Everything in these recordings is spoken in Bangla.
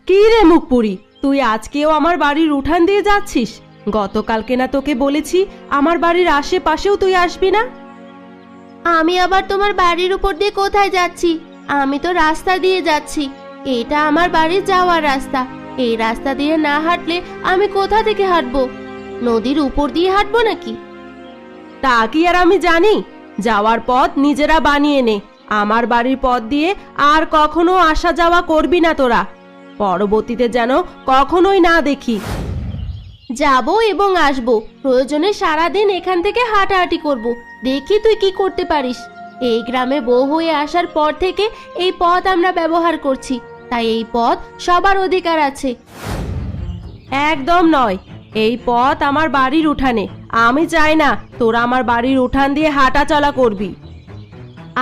কি রে মুখপুরি, তুই আজকেও আমার বাড়ির উঠান দিয়ে যাচ্ছিস? গতকালকে না তোকে বলেছি আমার বাড়ির আশেপাশেও তুই আসবি না? আমি আবার তোমার বাড়ির উপর দিয়ে কোথায় যাচ্ছি? আমি তো রাস্তা দিয়ে যাচ্ছি। এটা আমার বাড়ি যাওয়ার রাস্তা। এই রাস্তা দিয়ে না হাঁটলে আমি কোথা থেকে হাঁটবো? নদীর উপর দিয়ে হাঁটবো নাকি? তা কি আর আমি জানি? যাওয়ার পথ নিজেরা বানিয়ে নে। আমার বাড়ির পথ দিয়ে আর কখনো আসা যাওয়া করবি না তোরা। পরবর্তীতে যেন কখনোই না দেখি। যাবো এবং আসবো, প্রয়োজনে সারাদিন এখান থেকে হাঁটাহাঁটি করব। দেখি তুই কি করতে পারিস। এই গ্রামে বউ হয়ে আসার পর থেকে এই পথ আমরা ব্যবহার করছি, তাই এই পথ সবার অধিকার আছে। একদম নয়, এই পথ আমার বাড়ির উঠানে। আমি চাই না তোরা আমার বাড়ির উঠান দিয়ে হাঁটা চলা করবি।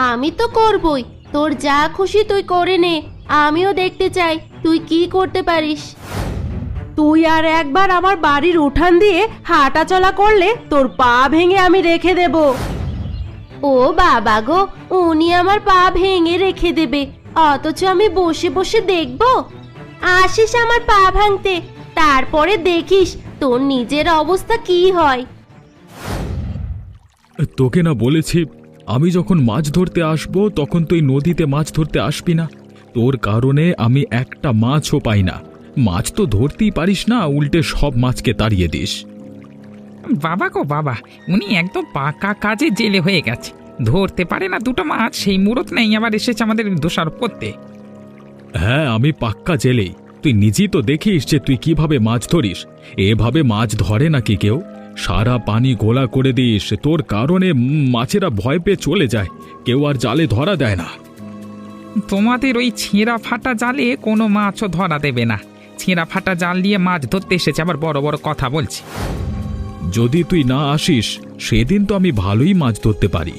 আমি তো করবই, তোর যা খুশি তুই করে নে। আমিও দেখতে চাই তুই কি করতে পারিস। তুই আর একবার আমার বাড়ির উঠান দিয়ে হাঁটা চলা করলে তোর পা ভেঙে আমি রেখে দেব। ও বাবা গো, উনি আমার পা ভেঙে রেখে দেবে, অথচ আমি বসে বসে দেখব? আসিস আমার পা ভাঙতে, তারপরে দেখিস তোর নিজের অবস্থা কি হয়। তোকে না বলেছি আমি যখন মাছ ধরতে আসবো তখন তুই নদীতে মাছ ধরতে আসবি না? তোর কারণে আমি একটা মাছও পাই না। মাছ তো ধরতেই পারিস না, উল্টে সব মাছকে তাড়িয়ে দিস। বাবা গো বাবা, উনি একদম পাকা কাজে জেলে হয়ে গেছে। ধরতে পারে না দুটো মাছ, সেই মুরত নেই আবার এসেছে আমাদের দোষারোপ করতে। হ্যাঁ, আমি পাক্কা জেলেই। তুই নিজেই তো দেখিস যে তুই কিভাবে মাছ ধরিস। এভাবে মাছ ধরে নাকি কেউ? সারা পানি গোলা করে দিস, তোর কারণে মাছেরা ভয় পেয়ে চলে যায়, কেউ আর জালে ধরা দেয় না। তোমাদের ওই ছেঁড়া ফাটা জালে কোনো মাছও ধরা দেবে না। ছেঁড়া ফাটা জাল দিয়ে মাছ ধরতে এসেছে, আবার বড় বড় কথা বলছি। যদি তুই না আসিস সেদিন তো আমি ভালোই মাছ ধরতে পারি।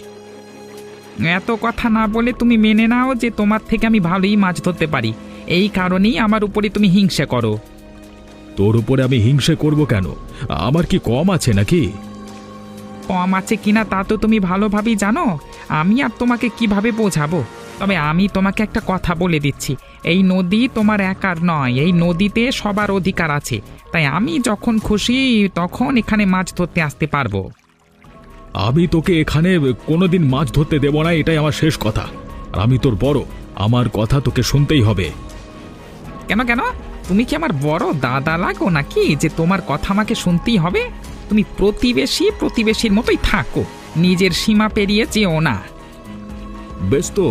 এত কথা না বলে তুমি মেনে নাও যে তোমার থেকে আমি ভালোই মাছ ধরতে পারি। এই কারণেই আমার উপরে তুমি হিংসা করো। তোর উপরে আমি হিংসে করব কেন? আমার কি কম আছে নাকি? কম আছে কিনা তা তো তুমি ভালোভাবেই জানো। আমি আর তোমাকে কিভাবে বোঝাবো? তবে আমি তোমাকে একটা কথা বলে দিচ্ছি, এই নদী তোমার একার নয়, এই নদীতে সবার অধিকার আছে। তাই আমি যখন খুশি তখন এখানে মাছ ধরতে আসতে পারবো। আমি তোকে এখানে কোনোদিন মাছ ধরতে দেব না, এটাই আমার শেষ কথা। আর আমি তোর বড়, আমার কথা তোকে শুনতেই হবে। কেন কেন? তুমি কি আমার বড় দাদা লাগো নাকি যে তোমার কথা আমাকে শুনতেই হবে? তুমি প্রতিবেশীর মতোই থাকো, নিজের সীমা পেরিয়ে যেও না। বেশ, তো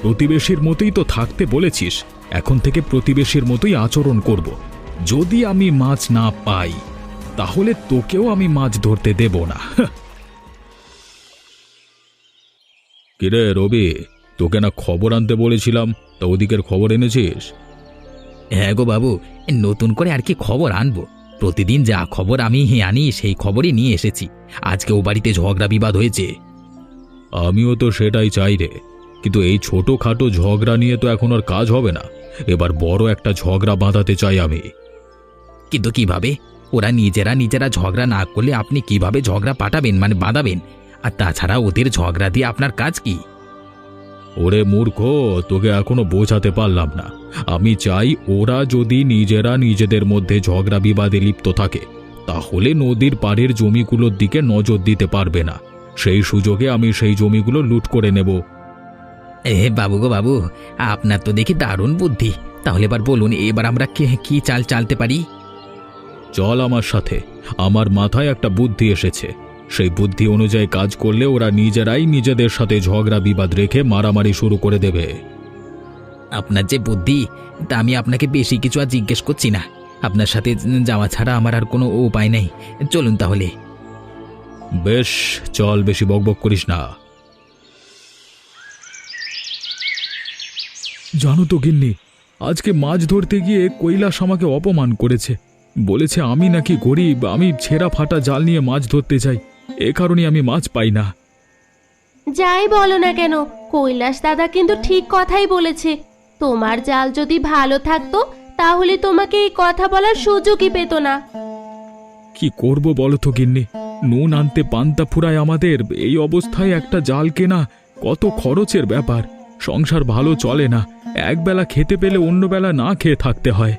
প্রতিবেশীর মতোই তো থাকতে বলেছিস, এখন থেকে প্রতিবেশীর মতোই আচরণ করব। যদি আমি মাছ না পাই তাহলে তোকেও আমি মাছ ধরতে দেব না। কিরে রবি, তোকে না খবর আনতে বলেছিলাম, তা ওদিকের খবর এনেছিস? হ্যাঁ গো বাবু, নতুন করে আর কি খবর আনবো? প্রতিদিন যা খবর আমি আনি সেই খবরই নিয়ে এসেছি। আজকে ও বাড়িতে ঝগড়া বিবাদ হয়েছে। আমিও তো সেটাই চাই রে, কিন্তু এই ছোটখাটো ঝগড়া নিয়ে তো এখন আর কাজ হবে না। এবার বড় একটা ঝগড়া বাঁধাতে চাই আমি। কিন্তু কিভাবে? ওরা নিজেরা ঝগড়া না করলে আপনি কিভাবে ঝগড়া পাঠাবেন, মানে বাঁধাবেন? আর তাছাড়া ওদের ঝগড়া দিয়ে আপনার কাজ কি? ওরে মূর্খ, তোকে এখনো বোঝাতে পারলাম না। আমি চাই ওরা যদি নিজেদের মধ্যে ঝগড়া বিবাদে লিপ্ত থাকে তাহলে নদীর পাড়ের জমিগুলোর দিকে নজর দিতে পারবে না। সেই সুযোগে আমি সেই জমিগুলো লুট করে নেব। বাবু গো বাবু, আপনার তো দেখি দারুণ বুদ্ধি। তাহলে এবার বলুন, এবার আমরা কি চাল চালতে পারি? চল আমার সাথে, আমার মাথায় একটা বুদ্ধি এসেছে। সেই বুদ্ধি অনুযায়ী কাজ করলে ওরা নিজেরাই নিজেদের সাথে ঝগড়া বিবাদ রেখে মারামারি শুরু করে দেবে। আপনার যে বুদ্ধি, তা আমি আপনাকে বেশি কিছু আর জিজ্ঞেস করছি না। আপনার সাথে যাওয়া ছাড়া আমার আর কোনো উপায় নেই। চলুন তাহলে। বেশ চল, বেশি বকবক করিস না। জানো তো গিন্নি, আজকে মাছ ধরতে গিয়ে কৈলাস আমাকে অপমান করেছে। বলেছে আমি নাকি গরিব, আমি ছেঁড়া ফাটা জাল নিয়ে মাছ ধরতে যাই, এ কারণে আমি মাছ পাই না। যাই বলো না কেন, কৈলাস দাদা কিন্তু ঠিক কথাই বলেছে। তোমার জাল যদি ভালো থাকতো তাহলে তোমাকে এই কথা বলার সুযোগই পেত না। কি করব বলো তো গিন্নি, নুন আনতে পান্তা ফুরায় আমাদের। এই অবস্থায় একটা জাল কেনা কত খরচের ব্যাপার। সংসার ভালো চলে না, একবেলা খেতে পেলে অন্য বেলা না খেয়ে থাকতে হয়।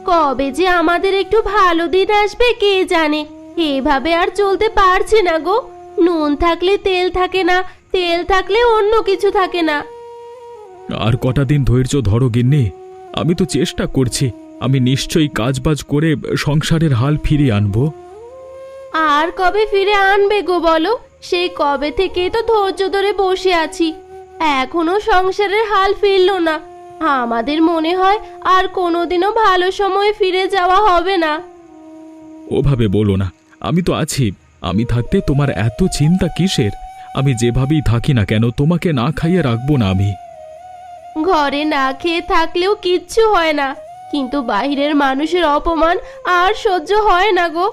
কবে যে আমাদের একটু ভালো দিন আসবে কে জানে। এভাবে আর চলতে পারছি না গো। নুন থাকলে তেল থাকে না, তেল থাকলে অন্য কিছু থাকে না। আর কটা দিন ধৈর্য ধরো গিন্নি, আমি তো চেষ্টা করছি। আমি নিশ্চয়ই কাজবাজ করে সংসারের হাল ফিরিয়ে আনবো। আর কবে ফিরে আনবে গো বলো? সেই কবে থেকেই তো ধৈর্য ধরে বসে আছি, এখনো সংসারের হাল ফিরলো না। আমাদের মনে হয় আর কোনোদিনও ভালো সময়ে ফিরে যাওয়া হবে না। ওভাবে বলো না, আমি তো আছি। আমি থাকতে তোমার এত চিন্তা কিসের? আমি যেভাবেই থাকি না কেন তোমাকে না খাইয়ে রাখবো না আমি। ঘরে না খেয়ে থাকলেও কিচ্ছু হয় না, কিন্তু বাইরের মানুষের অপমান আর সহ্য হয় না গো।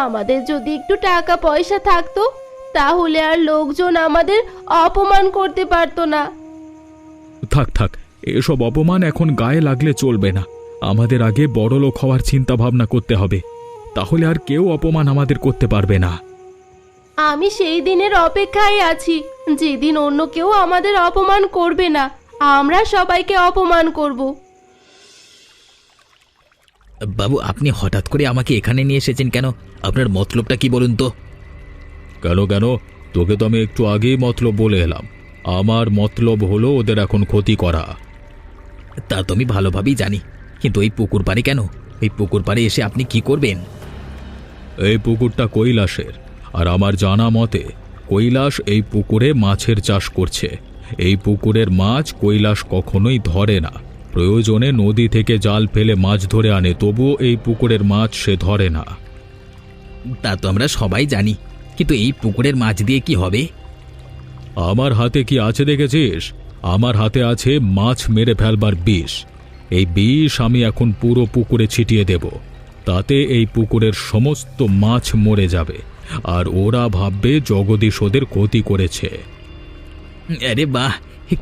আমাদের যদি একটু টাকা পয়সা থাকতো তাহলে আর লোকজন আমাদের অপমান করতে পারতো না। থাক থাক, এসব অপমান এখন গায়ে লাগলে চলবে না। আমাদের আগে বড়লোক হওয়ার চিন্তা ভাবনা করতে হবে, তাহলে আর কেউ অপমান আমাদের করতে পারবে না। আমি সেই দিনের অপেক্ষায় আছি যেদিন অন্য কেউ আমাদের অপমান করবে না, আমরা সবাইকে অপমান করব। বাবু, আপনি হঠাৎ করে আমাকে এখানে নিয়ে এসেছেন কেন? আপনার মতলবটা কি বলুন তো? কেন কেন, তোকে তো আমি একটু আগেই মতলব বলে এলাম। আমার মতলব হলো ওদের এখন ক্ষতি করা। তা তো আমি ভালোভাবেই জানি, কিন্তু এই পুকুর পাড়ে কেন? এই পুকুর পাড়ে এসে আপনি কি করবেন? এই পুকুরটা কৈলাসের, আর আমার জানা মতে কৈলাস এই পুকুরে মাছের চাষ করছে। এই পুকুরের মাছ কৈলাস কখনোই ধরে না। প্রয়োজনে নদী থেকে জাল ফেলে মাছ ধরে আনে, তবুও এই পুকুরের মাছ সে ধরে না। তা তো আমরা সবাই জানি, কিন্তু এই পুকুরের মাছ দিয়ে কি হবে? আমার হাতে কি আছে দেখেছিস? আমার হাতে আছে মাছ মেরে ফেলবার বিষ। এই বিষ আমি এখন পুরো পুকুরে ছিটিয়ে দেব। তাতে এই পুকুরের সমস্ত মাছ মরে যাবে, আর ওরা ভাববে জগদীশ ওদের ক্ষতি করেছে। আরে বাহ,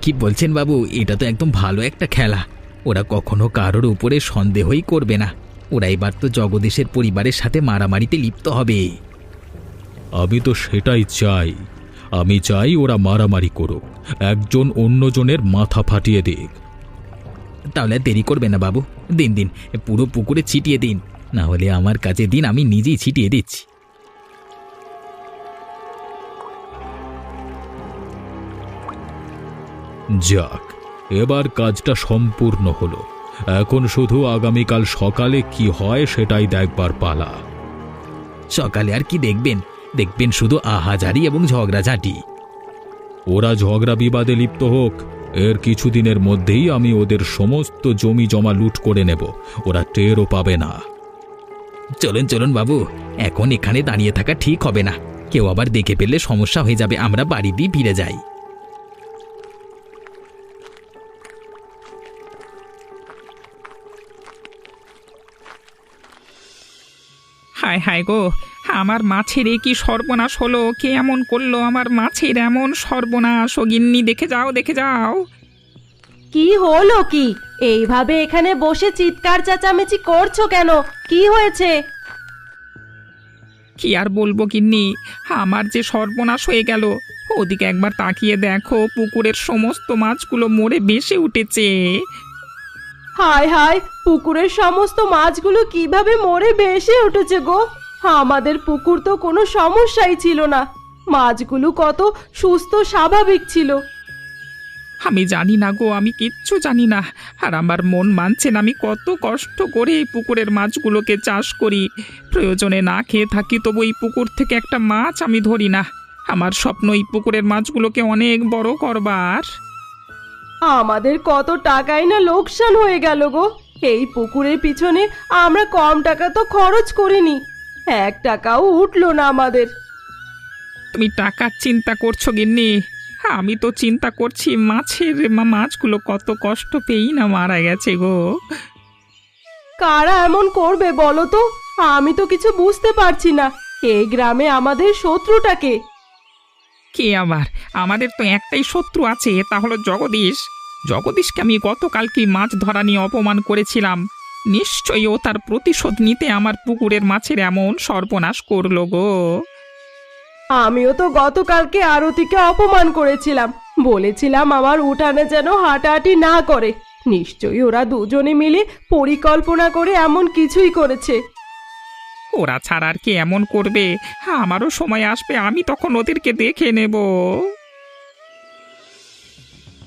কি বলছেন বাবু? এটা তো একদম ভালো একটা খেলা। ওরা কখনো কারোর উপরে সন্দেহই করবে না। ওরা এবার তো জগদীশের পরিবারের সাথে মারামারিতে লিপ্ত হবে। আমি তো সেটাই চাই। আমি চাই ওরা মারামারি করুক, একজন অন্যজনের মাথা ফাটিয়ে দিক। তাহলে আর দেরি করবে না বাবু, দিন দিন পুরো পুকুরে ছিটিয়ে দিন, না হলে আমার কাছে দিন, আমি নিজেই ছিটিয়ে দিচ্ছি। যাক, এবার কাজটা সম্পূর্ণ হলো। এখন শুধু আগামীকাল সকালে কি হয় সেটাই দেখবার পালা। সকালে আর কি দেখবেন? দেখবেন শুধু আহাজারি এবং ঝগড়াঝাঁটি। ওরা ঝগড়া বিবাদে লিপ্ত হোক, এর কিছুদিনের মধ্যেই আমি ওদের সমস্ত জমি জমা লুট করে নেব। ওরা টেরও পাবে না। চলুন চলুন বাবু, এখন এখানে দাঁড়িয়ে থাকা ঠিক হবে না। কেউ আবার দেখে ফেললে সমস্যা হয়ে যাবে। আমরা বাড়ি দিয়ে ফিরে যাই। হায় হায় গো, আমার মাছের এ কি সর্বনাশ হলো! কে এমন করলো আমার মাছের এমন সর্বনাশ? ও গিন্নি, দেখে যাও, দেখে যাও। কি হলো কি? এইভাবে এখানে বসে চিৎকার চেঁচামেচি করছো কেন? কি হয়েছে? কি আর বলবো গিন্নি, আমার যে সর্বনাশ হয়ে গেল। ওদিকে একবার তাকিয়ে দেখো, পুকুরের সমস্ত মাছগুলো মরে ভেসে উঠেছে। হায় হায়, পুকুরের সমস্ত মাছগুলো কিভাবে মরে ভেসে উঠেছে গো? আমাদের পুকুর তো কোনো সমস্যাই ছিল না, মাছগুলো কত সুস্থ স্বাভাবিক ছিল। আমি জানি না গো, আমি কিচ্ছু জানি না। আর আমার মন মানছে না, আমি কত কষ্ট করে এই পুকুরের মাছগুলোকে চাষ করি। প্রয়োজনে না খেয়ে থাকি, তবু এই পুকুর থেকে একটা মাছ আমি ধরি না। আমার স্বপ্ন এই পুকুরের মাছগুলোকে অনেক বড় করবার। আমাদের কত টাকাই না লোকসান হয়ে গেল গো। এই পুকুরের পিছনে আমরা কম টাকা তো খরচ করিনি, 1 টাকাও উঠলো না আমাদের। তুমি টাকার চিন্তা করছো গিন্নি, আমি তো চিন্তা করছি মাছগুলো কত কষ্ট পেয়েই না মারা গেছে গো। কারা এমন করবে বলো তো? আমি তো কিছু বুঝতে পারছি না। এই গ্রামে আমাদের শত্রুটাকে কে আবার? আমাদের তো একটাই শত্রু আছে, তা হলো জগদীশ। জগদীশকে আমি গতকালকে মাছ ধরা নিয়ে অপমান করেছিলাম। নিশ্চয়ই ও তার প্রতিশোধ নিতে আমার পুকুরের মাছের এমন সর্বনাশ করলো গো। আমিও তো গতকালকে আরতিকে অপমান করেছিলাম, বলেছিলাম আমার উঠানে যেন হাঁটাহাঁটি না করে, নিশ্চয়ই ওরা দুজনে মিলে পরিকল্পনা করে এমন কিছুই করেছে। ওরা ছাড়া আর কে এমন করবে? আমারও সময় আসবে, আমি তখন ওদেরকে দেখে নেব।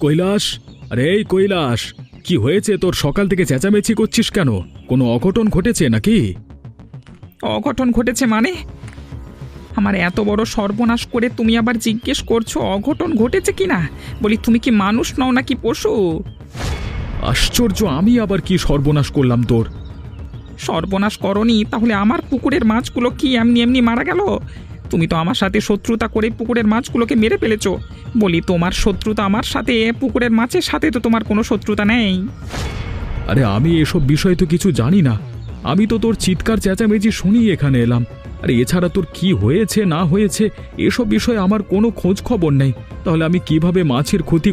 কৈলাস, আরে এই কৈলাস, কি হয়েছে তোর? সকাল থেকে চেঁচামেচি করছিস কেন? কোনো অঘটন ঘটেছে নাকি? অঘটন ঘটেছে মানে? আমার এত বড় সর্বনাশ করে তুমি আবার জিজ্ঞেস করছো অঘটন ঘটেছে কিনা? বলি, তুমি কি মানুষ নও নাকি পশু? আশ্চর্য, আমি আবার কি সর্বনাশ করলাম তোর? সর্বনাশ করনি, তাহলে আমার পুকুরের মাছগুলো কি এমনি এমনি মারা গেল? তুমি তো আমার সাথে শত্রুতা করে পুকুরের মাছগুলোকে মেরে ফেলেছো। বলি, তোমার শত্রুতা আমার সাথে, পুকুরের মাছের সাথে তো তোমার কোনো শত্রুতা নেই। আরে আমি এসব বিষয় তো কিছু জানি না। আমি তো তোর চিৎকার চেঁচামেচি শুনি এখানে এলাম। আরে এছাড়া তোর কি হয়েছে না হয়েছে এসব বিষয়ে আমার কোনো খোঁজ খবর নেই। তাহলে আমি কিভাবে মাছের ক্ষতি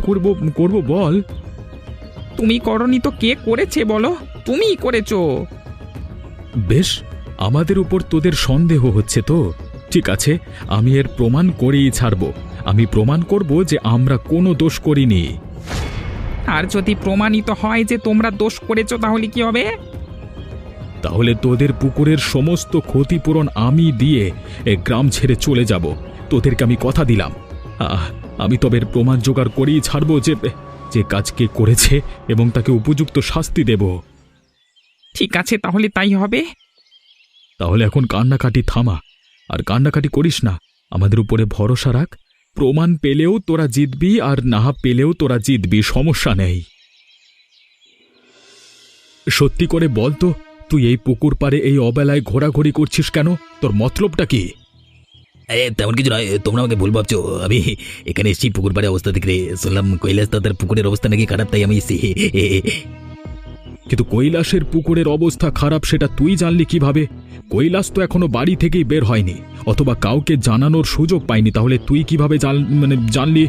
করব বল? তুমি করনি তো কে করেছে বলো? তুমিই করেছো। বেশ, আমাদের উপর তোদের সন্দেহ হচ্ছে তো? ঠিক আছে, আমি এর প্রমাণ করেই ছাড়ব। আমি প্রমাণ করব যে আমরা কোনো দোষ করিনি। আর যদি প্রমাণিত হয় যে তোমরা দোষ করেছো, তাহলে কি হবে? তাহলে তোদের পুকুরের সমস্ত ক্ষতিপূরণ আমি দিয়ে এ গ্রাম ছেড়ে চলে যাব। তোদেরকে আমি কথা দিলাম। আমি তবে এর প্রমাণ জোগাড় করেই ছাড়ব যে কাজ কে করেছে এবং তাকে উপযুক্ত শাস্তি দেব। ঠিক আছে, তাহলে তাই হবে। তাহলে এখন কান্নাকাটি থামা, আর কান্নাকাটি করিস না। আমাদের উপরে ভরসা রাখ। প্রমাণ পেলেও তোরা জিতবি, আর না পেলেও তোরা জিতবি, সমস্যা নেই। সত্যি করে বল তো, তুই এই পুকুর পাড়ে এই অবেলায় ঘোরাঘুরি করছিস কেন? তোর মতলবটা কি? তেমন কিছু নয়, তোমরা আমাকে ভুল ভাবছো। আমি এখানে এসেছি পুকুর পাড়ে অবস্থা দেখে। শুনলাম কৈলাস দাদার পুকুরের অবস্থা নাকি খারাপ, তাই আমি এসেছি। কিন্তু কৈলাসের পুকুরের অবস্থা খারাপ সেটা তুই জানলি কিভাবে? কৈলাস তো এখনো বাড়ি থেকেই বের হয়নি, অথবা কাউকে জানানোর সুযোগ পায়নি। তাহলে তুই কিভাবে জানলি?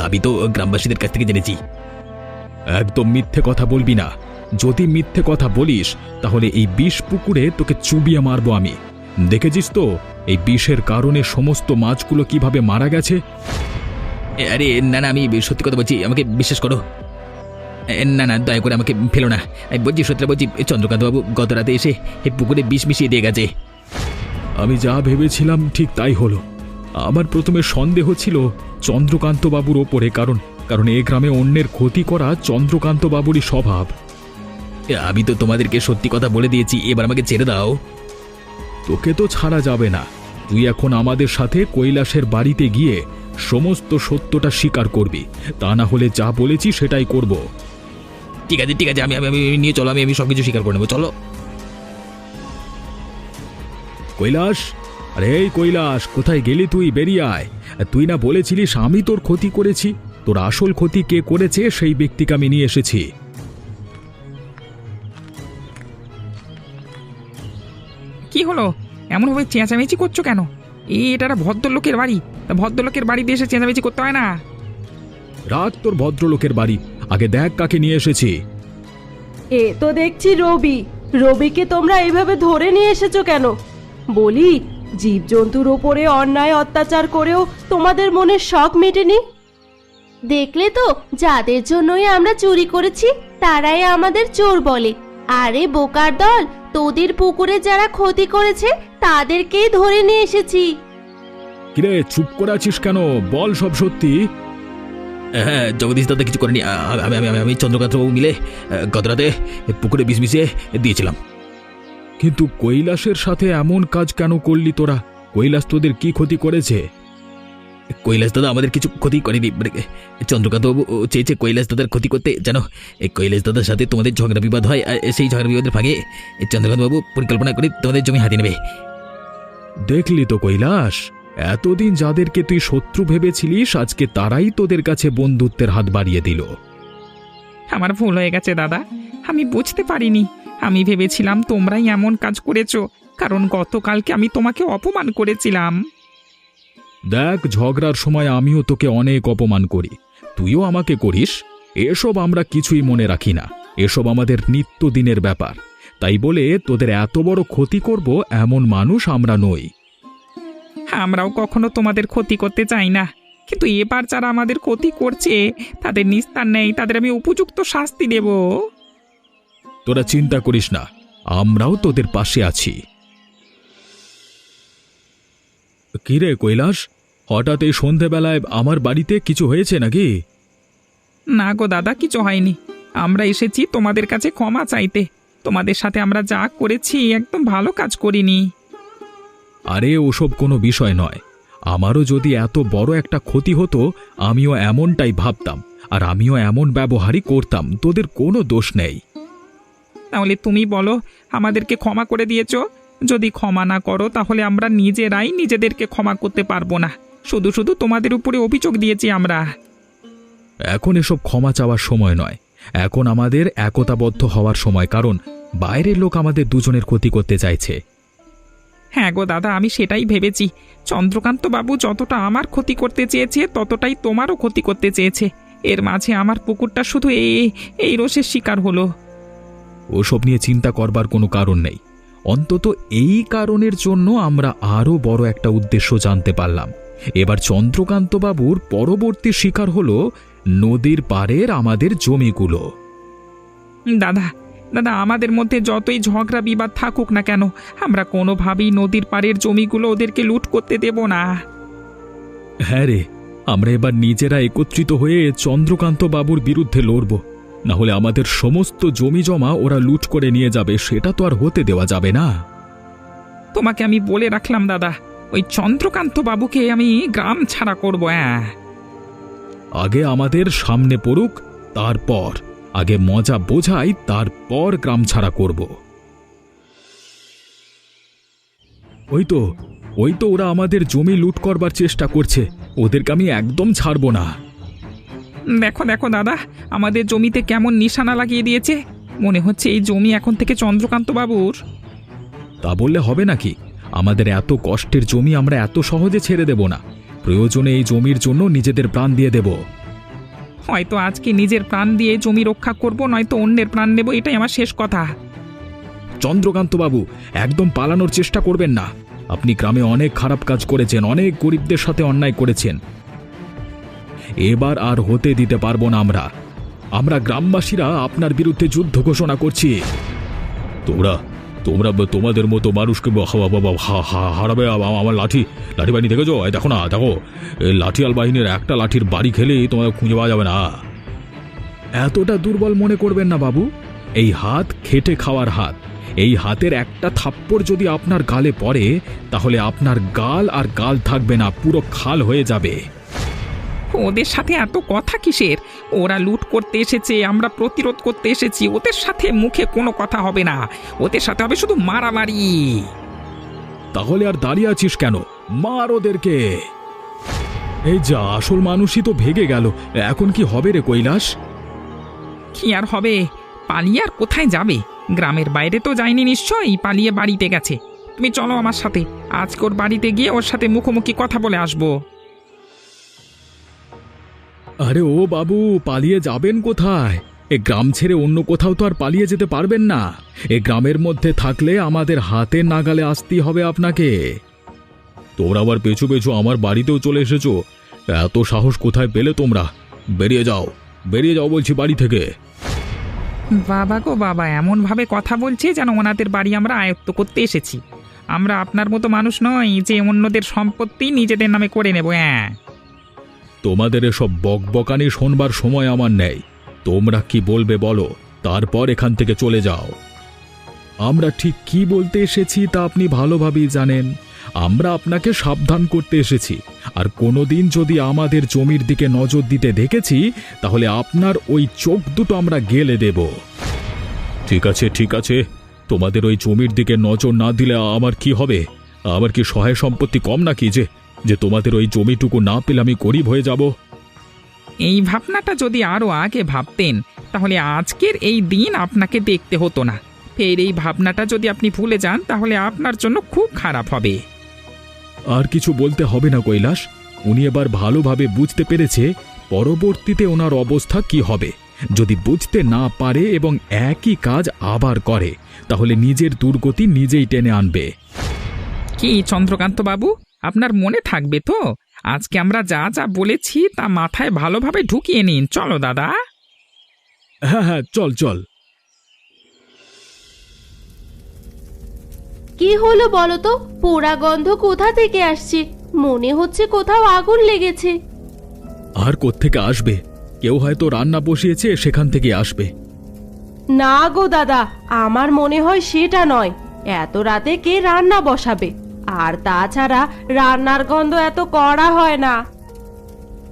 আমি তো গ্রামবাসীদের কাছ থেকে জেনেছি। একদম মিথ্যে কথা বলবি না। যদি মিথ্যে কথা বলিস তাহলে এই বিষ পুকুরে তোকে চুবিয়ে মারবো আমি। দেখেছিস তো এই বিষের কারণে সমস্ত মাছগুলো কিভাবে মারা গেছে। আরে না না, আমি সত্যি কথা বলছি, আমাকে বিশ্বাস করো। না না, দয়া করে আমাকে ফেলো না। আমি বলছি, সত্যি বলছি, চন্দ্রকান্তবাবু গত রাতে এসে এই পুকুরে বিষ মিশিয়ে দিয়ে গেছে। আমি যা ভেবেছিলাম ঠিক তাই হলো। আমার প্রথমে সন্দেহ ছিল চন্দ্রকান্তবাবুর ওপরে, কারণ এই গ্রামে অন্যের ক্ষতি করা চন্দ্রকান্তবাবুরই স্বভাব। আমি তো তোমাদেরকে সত্যি কথা বলে দিয়েছি, এবার আমাকে ছেড়ে দাও। তোকে তো ছাড়া যাবে না। তুই এখন আমাদের সাথে কৈলাসের বাড়িতে গিয়ে সমস্ত সত্যটা স্বীকার করবি, তা না হলে যা বলেছি সেটাই করব। ঠিক আছে ঠিক আছে, আমি আমি নিয়ে চলো, আমি সবকিছু স্বীকার করে নেবো, চলো। কৈলাস, আরে এই কৈলাস, কোথায় গেলি তুই? বেরিয়ে আয়। তুই না বলেছিলিস আমি তোর ক্ষতি করেছি? তোর আসল ক্ষতি কে করেছে সেই ব্যক্তিকে আমি নিয়ে এসেছি। কি হলো? এমনভাবে চেঁচামেচি করছো কেন? এটা একটা ভদ্রলোকের বাড়ি, ভদ্রলোকের বাড়িতে এসে চেঁচামেচি করতে হয় না। রাত তোর ভদ্রলোকের বাড়ি, আগে দেখ কাকে নিয়ে এসেছি। এ তো দেখছি রবি। রবিকে তোমরা এভাবে ধরে নিয়ে এসেছো কেন? বলি, জীবজন্তুর ওপরে অন্যায় অত্যাচার করেও তোমাদের মনের শখ মেটেনি? দেখলে তো, যাদের জন্যই আমরা চুরি করেছি তারাই আমাদের চোর বলে। আরে বোকার দল, তোদের পুকুরে যারা ক্ষতি করেছে তাদেরকেই ধরে নিয়ে এসেছি। কিরে, চুপ করে আছিস কেন? বল সব সত্যি। হ্যাঁ, জগদীশ দাদা কিছু করেনি। আমি চন্দ্রকান্তবাবু মিলে গত রাতে পুকুরে বিষ মিশিয়ে দিয়েছিলাম। কিন্তু কৈলাসের সাথে এমন কাজ কেন করলি তোরা? কৈলাস তোদের কি ক্ষতি করেছে? কৈলাস দাদা আমাদের কিছু ক্ষতি করেনি। চন্দ্রকান্তবাবু চেয়েছে কৈলাস দাদার ক্ষতি করতে, জানো। এই কৈলাস দাদার সাথে তোমাদের ঝগড়া বিবাদ হয়, আর সেই ঝগড়া বিবাদের ভাগে চন্দ্রকান্তবাবু পরিকল্পনা করে তোমাদের জমি হাতিয়ে নেবে। দেখলি তো কৈলাস, এতদিন যাদেরকে তুই শত্রু ভেবেছিলিস আজকে তারাই তোদের কাছে বন্ধুত্বের হাত বাড়িয়ে দিল। আমার ভুল হয়ে গেছে দাদা, আমি বুঝতে পারিনি। আমি ভেবেছিলাম তোমরাই এমন কাজ করেছো, কারণ গতকালকে আমি তোমাকে অপমান করেছিলাম। দেখ, ঝগড়ার সময় আমিও তোকে অনেক অপমান করি, তুইও আমাকে করিস। এসব আমরা কিছুই মনে রাখি না, এসব আমাদের নিত্যদিনের ব্যাপার। তাই বলে তোদের এত বড় ক্ষতি করব এমন মানুষ আমরা নই। আমরাও কখনো তোমাদের ক্ষতি করতে চাই না, কিন্তু এবার যারা আমাদের ক্ষতি করছে তাদের নিস্তার নেই, তাদের আমি উপযুক্ত শাস্তি দেব। তোরা চিন্তা করিস না, আমরাও তোদের পাশে আছি। কিরে কৈলাস, হঠাৎ এই সন্ধেবেলায় আমার বাড়িতে কিছু হয়েছে নাকি? না গো দাদা, কিছু হয়নি। আমরা এসেছি তোমাদের কাছে ক্ষমা চাইতে। তোমাদের সাথে আমরা যা করেছি একদম ভালো কাজ করিনি। আরে ওসব কোনো বিষয় নয়। আমারও যদি এত বড় একটা ক্ষতি হতো আমিও এমনটাই ভাবতাম, আর আমিও এমন ব্যবহারই করতাম, তোদের কোনো দোষ নেই। তাহলে তুমি বলো, আমাদেরকে ক্ষমা করে দিয়েছো? যদি ক্ষমা না করো তাহলে আমরা নিজেরাই নিজেদেরকে ক্ষমা করতে পারবো না। শুধু শুধু তোমাদের উপরে অভিযোগ দিয়েছি আমরা। এখন এসব ক্ষমা চাওয়ার সময় নয়, এখন আমাদের একতাবদ্ধ হওয়ার সময়, কারণ বাইরের লোক আমাদের দুজনের ক্ষতি করতে চাইছে। হ্যাঁ গো দাদা, আমি সেটাই ভেবেছি। চন্দ্রকান্ত বাবু যতটা আমার ক্ষতি করতে চেয়েছে ততটাই তোমারও ক্ষতি করতে চেয়েছে। এর মাঝে আমার পুকুরটা শুধু এই রোষের শিকার হলো। ওসব নিয়ে চিন্তা করবার কোনো কারণ নেই। অন্তত এই কারণের জন্য আমরা আরও বড় একটা উদ্দেশ্য জানতে পারলাম। এবার চন্দ্রকান্তবাবুর পরবর্তী শিকার হলো নদীর পাড়ের আমাদের জমিগুলো। দাদা দাদা, আমাদের মধ্যে যতই ঝগড়া বিবাদ থাকুক না কেন, আমরা কোনোভাবেই নদীর পাড়ের জমিগুলো ওদেরকে লুট করতে দেব না। হ্যাঁ রে, আমরা এবার নিজেরা একত্রিত হয়ে চন্দ্রকান্ত বাবুর বিরুদ্ধে লড়ব। না হলে আমাদের সমস্ত জমি জমা ওরা লুট করে নিয়ে যাবে, সেটা তো আর হতে দেওয়া যাবে না। তোমাকে আমি বলে রাখলাম দাদা, ওই চন্দ্রকান্ত বাবুকে আমি গ্রাম ছাড়া করব। হ্যাঁ, আগে আমাদের সামনে পড়ুক, তারপর আগে মজা বোঝাই, তারপর গ্রাম ছাড়া করব। ওই তো ওরা আমাদের জমি লুট করবার চেষ্টা করছে, ওদেরকে আমি একদম ছাড়ব না। দেখো দেখো দাদা, আমাদের জমিতে কেমন নিশানা লাগিয়ে দিয়েছে। মনে হচ্ছে এই জমি এখন থেকে চন্দ্রকান্ত বাবুর। তা বললে হবে নাকি? আমাদের এত কষ্টের জমি আমরা এত সহজে ছেড়ে দেব না। প্রয়োজনে এই জমির জন্য নিজেদের প্রাণ দিয়ে দেব। হয়তো আজকে নিজের প্রাণ দিয়ে জমি রক্ষা করব, নয়তো অন্যের প্রাণ নেব, এটাই আমার শেষ কথা। চন্দ্রকান্ত বাবু, একদম পালানোর চেষ্টা করবেন না। আপনি গ্রামে অনেক খারাপ কাজ করেছেন, অনেক গরিবদের সাথে অন্যায় করেছেন। এবার আর হতে দিতে পারবো না আমরা গ্রামবাসীরা আপনার বিরুদ্ধে যুদ্ধ ঘোষণা করছি। তোমরা তোমাদের মতো মানুষকে হারাবে আমার লাঠি বাহিনী দেখেছো? দেখো না, দেখো লাঠিয়াল বাহিনীর একটা লাঠির বাড়ি খেলেই তোমাদের খুঁজে পাওয়া যাবে না। এতটা দুর্বল মনে করবেন না বাবু। এই হাত খেটে খাওয়ার হাত, এই হাতের একটা থাপ্পড় যদি আপনার গালে পড়ে তাহলে আপনার গাল আর গাল থাকবে না, পুরো খাল হয়ে যাবে। ওদের সাথে এত কথা কিসের? ওরা লুট করতে এসেছে, আমরা প্রতিরোধ করতে এসেছি। ওদের সাথে মুখে কোনো কথা হবে না, ওদের সাথে হবে শুধু মারামারি। তাহলে আর দাঁড়িয়ে আছিস কেন? মার ওদেরকে। এই যা, আসল মানুষই তো ভেগে গেল। এখন কি হবে রে কৈলাস? কি আর হবে? পালিয়ে আর কোথায় যাবে? গ্রামের বাইরে তো যায়নি নিশ্চয়ই, পালিয়ে বাড়িতে গেছে। তুমি চলো আমার সাথে, আজকে ওর বাড়িতে গিয়ে ওর সাথে মুখোমুখি কথা বলে আসবো। আরে ও বাবু, পালিয়ে যাবেন কোথায়? এ গ্রাম ছেড়ে অন্য কোথাও তো আর পালিয়ে যেতে পারবেন না। এ গ্রামের মধ্যে থাকলে আমাদের হাতে নাগালে আসতেই হবে আপনাকে। তোমরা আবার পেছু পেছু আমার বাড়িতেও চলে এসেছো। এত সাহস কোথায় পেলে তোমরা? বেরিয়ে যাও বলছি বাড়ি থেকে। বাবা গো বাবা, এমন ভাবে কথা বলছে যেন ওনাদের বাড়ি আমরা আয়ত্ত করতে এসেছি। আমরা আপনার মতো মানুষ নই যে অন্যদের সম্পত্তি নিজেদের নামে করে নেব। হ্যাঁ, তোমাদের এসব বকবকানি শোনবার সময় আমার নেই। তোমরা কি বলবে বলো, তারপর এখান থেকে চলে যাও। আমরা ঠিক কি বলতে এসেছি তা আপনি ভালোভাবেই জানেন। আমরা আপনাকে সাবধান করতে এসেছি, আর কোনোদিন যদি আমাদের জমির দিকে নজর দিতে দেখেছি তাহলে আপনার ওই চোখ দুটো আমরা গেলে দেব। ঠিক আছে, তোমাদের ওই জমির দিকে নজর না দিলে আমার কি হবে? আমার কি সহায় সম্পত্তি কম নাকি যে তোমাদের ওই জমিটুকু না পেলে আমি গরিব হয়ে যাব? এই ভাবনাটা যদি আরো আগে ভাবতেন তাহলে আজকের এই দিন আপনাকে দেখতে হতো না। ফের এই ভাবনাটা যদি আপনি ভুলে যান তাহলে আপনার জন্য খুব খারাপ হবে। আর কিছু বলতে হবে না কৈলাস। উনি এবার ভালোভাবে বুঝতে পেরেছে পরবর্তীতে ওনার অবস্থা কি হবে। যদি বুঝতে না পারে এবং একই কাজ আবার করে তাহলে নিজের দুর্গতি নিজেই টেনে আনবে। কি চন্দ্রকান্ত বাবু, আপনার মনে থাকবে তো? আজকে আমরা যা যা বলেছি তা মাথায় ভালোভাবে ঢুকিয়ে নিন। চলো দাদা। হ্যাঁ হ্যাঁ, চল চল। কি হলো বলো তো? পোড়া গন্ধ কোথা থেকে আসছে? মনে হচ্ছে কোথাও আগুন লেগেছে। আর কোত্থেকে আসবে? কেউ হয়তো রান্না বসিয়েছে, সেখান থেকে আসবে। না গো দাদা, আমার মনে হয় সেটা নয়। এত রাতে কে রান্না বসাবে? আর তাছাড়া রান্নার গন্ধ এত কড়া হয় না।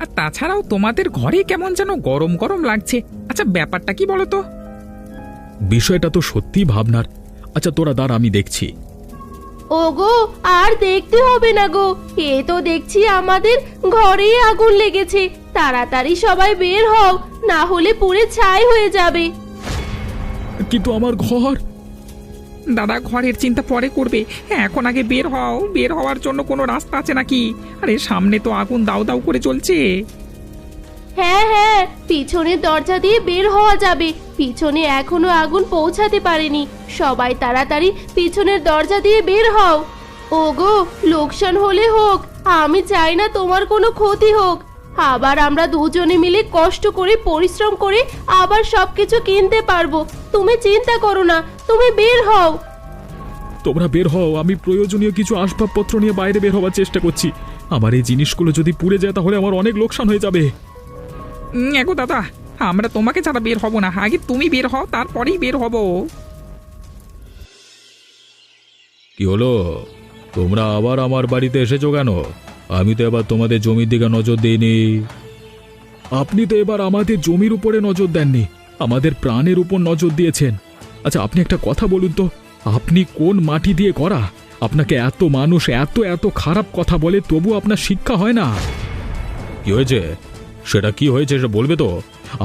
আর তাছাড়াও তোমাদের ঘরে কেমন যেন গরম গরম লাগছে। আচ্ছা, ব্যাপারটা কি বলো তো? বিষয়টা তো সত্যি ভাবনার। আচ্ছা তোরা দাঁড়া, আমি দেখছি। ওগো, আর দেখতে হবে না গো, এ তো দেখছি আমাদের ঘরেই আগুন লেগেছে। তাড়াতাড়ি সবাই বের হও, না হলে পুড়ে ছাই হয়ে যাবে। কিন্তু আমার ঘর। দাদা, ঘরের চিন্তা পরে করবে। হ্যাঁ, এখন আগে বের হও। বের হওয়ার জন্য কোনো রাস্তা আছে নাকি? আরে সামনে তো আগুন দাউ দাউ করে জ্বলছে। হ্যাঁ হ্যাঁ, পিছনের দরজা দিয়ে বের হওয়া যাবে। পিছনে এখনো আগুন পৌঁছাতে পারেনি। সবাই তাড়াতাড়ি পিছনের দরজা দিয়ে বের হও। ওগো, লোকসান হলে হোক, আমি চাই না তোমার কোনো ক্ষতি হোক। আবার আমরা দুজনে মিলে কষ্ট করে পরিশ্রম করে আবার সবকিছু কিনতে পারবো। তুমি চিন্তা করো না, তুমি বের হও। তোমরা বের হও, আমি প্রয়োজনীয় কিছু আসবাবপত্র নিয়ে বাইরে বের হওয়ার চেষ্টা করছি। আমার এই জিনিসগুলো যদি পুড়ে যায় তাহলে আমার অনেক লোকসান হয়ে যাবে। এগো দাদা, আমরা তোমাকে ছাড়া বের হব না। আগে তুমি বের হও, তারপরেই বের হব। কি হলো? তোমরা আবার আমার বাড়িতে এসেছো কেন? আমি তো এবার তোমাদের জমির দিকে নজর দিইনি। আপনি তো এবার আমাদের জমির উপরে নজর দেননি, আমাদের প্রাণের উপর নজর দিয়েছেন। আচ্ছা আপনি একটা কথা বলুন তো, আপনি কোন মাটি দিয়ে করা? আপনাকে এত মানুষ এত এত খারাপ কথা বলে, তবু আপনার শিক্ষা হয় না। কি হয়েছে? সেটা কি হয়েছে সে বলবে তো?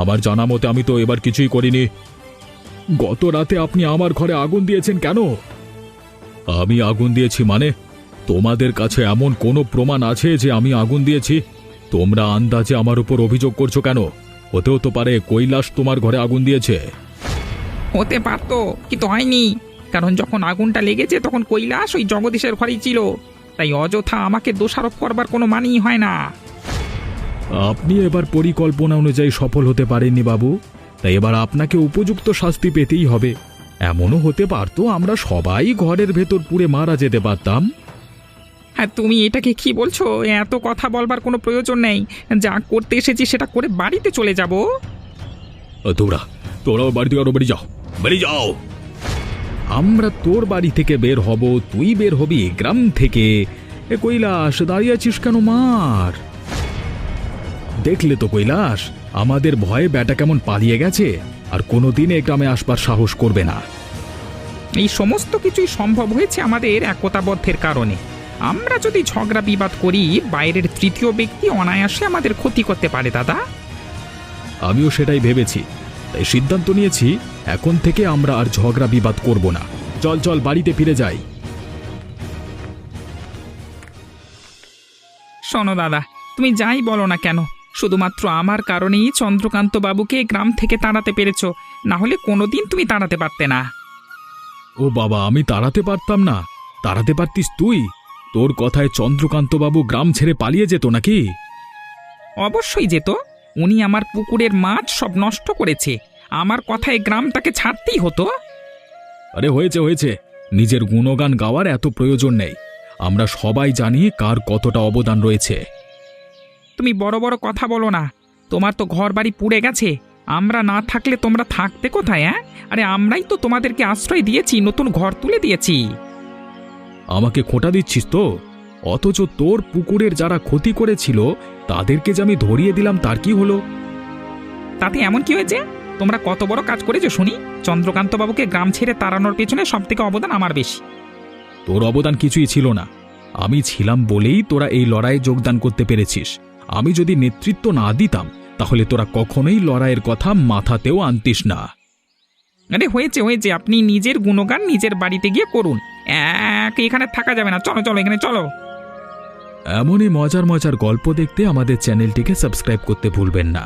আমার জানা মতে আমি তো এবার কিছুই করিনি। গত রাতে আপনি আমার ঘরে আগুন দিয়েছেন কেন? আমি আগুন দিয়েছি মানে? তোমাদের কাছে এমন কোনো প্রমাণ আছে যে আমি আগুন দিয়েছি? তোমরা আন্দাজে আমার উপর অভিযোগ করছো কেন? হতেও তো পারে কৈলাস তোমার ঘরে আগুন দিয়েছে। হতে পারতো, কিন্তু হয়নি। কারণ যখন আগুনটা লেগেছে তখন কৈলাস ওই জগদীশের ঘরেই ছিল। তাই অযথা আমাকে দোষারোপ করবার কোনো মানেই হয় না। আপনি এবার পরিকল্পনা অনুযায়ী সফল হতে পারেননি বাবু, তাই এবার আপনাকে উপযুক্ত শাস্তি পেতেই হবে। এমনও হতে পারতো আমরা সবাই ঘরের ভেতর পুড়ে মারা যেতে পারতাম। হ্যাঁ, তুমি এটাকে কি বলছো? এত কথা বলবার কোনো প্রয়োজন নেই। যা করতে এসেছি সেটা করে বাড়িতে চলে যাব। তোরাও বাড়ি থেকে আরো বাড়ি যাও, বাড়ি যাও। আমরা তোর বাড়ি থেকে বের হব, তুই বের হবি গ্রাম থেকে। এ কৈলাস, দাঁড়িয়ে আছিস কেন? মার। দেখলে তো কৈলাস, আমাদের ভয়ে ব্যাটা কেমন পালিয়ে গেছে, আর কোনোদিন এ গ্রামে আসবার সাহস করবে না। এই সমস্ত কিছুই সম্ভব হয়েছে আমাদের একতাবদ্ধের কারণে। আমরা যদি ঝগড়া বিবাদ করি, বাইরের তৃতীয় ব্যক্তি অনায়াসে আমাদের ক্ষতি করতে পারে দাদা। আমিও সেটাই ভেবেছি, তাই সিদ্ধান্ত নিয়েছি এখন থেকে আমরা আর ঝগড়া বিবাদ করব না। চল চল বাড়িতে ফিরে যাই। শোনো দাদা, তুমি যাই বলো না কেন, শুধুমাত্র আমার কারণেই চন্দ্রকান্ত বাবুকে গ্রাম থেকে তাড়াতে পেরেছো, না হলে কোনোদিন তুমি তাড়াতে পারতে না। ও বাবা, আমি তাড়াতে পারতাম না? তাড়াতে পারতিস তুই। তোর কথায় চন্দ্রকান্ত বাবু গ্রাম ছেড়ে পালিয়ে যেত নাকি? অবশ্যই যেত। উনি আমার পুকুরের মাছ সব নষ্ট করেছে। আমার কথায় গ্রামটাকে ছাড়তেই হতো। আরে হয়েছে হয়েছে, নিজের গুণগান গাওয়ার এত প্রয়োজন নেই। আমরা সবাই জানি কার কতটা অবদান রয়েছে। তুমি বড় বড় কথা বলো না। তোমার তো ঘর বাড়ি পুড়ে গেছে, আমরা না থাকলে তোমরা থাকতে কোথায়? হ্যাঁ, আরে আমরাই তো তোমাদেরকে আশ্রয় দিয়েছি, নতুন ঘর তুলে দিয়েছি। আমাকে খোঁটা দিচ্ছিস তো? অথচ তোর পুকুরের যারা ক্ষতি করেছিল তাদেরকে যে আমি ধরিয়ে দিলাম, তার কি হলো? তাতে এমন কি হয়েছে? তোমরা কত বড় কাজ করেছো শুনি। চন্দ্রকান্ত বাবুকে গ্রাম ছেড়ে তাড়ানোর পেছনে সব থেকে অবদান আমার বেশি। তোর অবদান কিছুই ছিল না। আমি ছিলাম বলেই তোরা এই লড়াইয়ে যোগদান করতে পেরেছিস। আমি যদি নেতৃত্ব না দিতাম তাহলে তোরা কখনোই লড়াইয়ের কথা মাথাতেও আনতিস না। আরে হয়েছে হয়েছে, আপনি নিজের গুণগান নিজের বাড়িতে গিয়ে করুন। এখানে থাকা যাবে না, চলো চলো, এখানে চলো। এমনই মজার মজার গল্প দেখতে আমাদের চ্যানেলটিকে সাবস্ক্রাইব করতে ভুলবেন না।